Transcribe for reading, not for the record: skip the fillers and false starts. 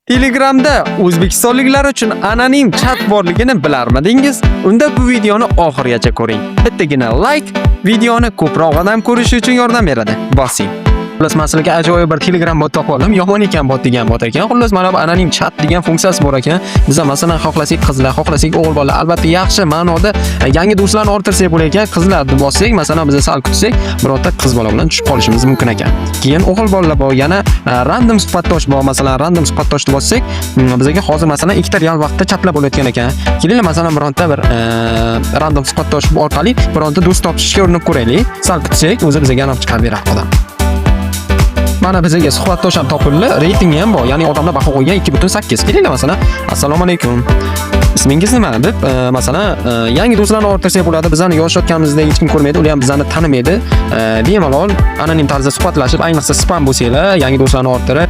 Telegramda o'zbekistonliklar uchun anonim chat borligini bilarmidingiz? Unda bu videoni oxirigacha ko'ring. Bittagina like videoni ko'proq odam ko'rishi uchun yordam beradi. Bosing. Xullas, masalan, ajoyib bir Telegram bot topib oldim. Yomon ekan bot degan bot ekan. Xullas, mana bu anonim chat degan funksiyasi bor ekan. Biz masalan xohlasak qizlar, xohlasak o'g'il bolalar, albatta yaxshi ma'noda yangi do'stlarni orttirsak bo'lar ekan. Qizlarni bossak, masalan, biz sal kutsak, birorta qiz bola bilan tushib qolishimiz mumkin ekan. Keyin o'g'il bolalar bor, yana random suhbatdosh bor. Masalan, random suhbatdoshni bossak, bizga hozir masalan 2 real vaqtda chatlab bo'layotgan ekan. Kelinglar, masalan, birorta bir random suhbatdosh orqali birorta do'st topishga urinib ko'raylik. Sal kutsak, o'zi bizga aniq chiqarib beradi odam. Mana bizga suhbatdosh ham topildi, reytingi ham bor. Ya'ni odamlar baho qo'ygan 2.8. Kelinglar masalan, assalomu alaykum. Ismingiz nima deb, masalan, yangi do'stlarni orttirsak bo'ladi. Bizani yoshotganimizda hech kim ko'rmaydi, ular ham bizani tanimaydi. Bemalol anonim tarzda suhbatlashib, ayniqsa spam bo'lsanglar, yangi do'stlarni orttirib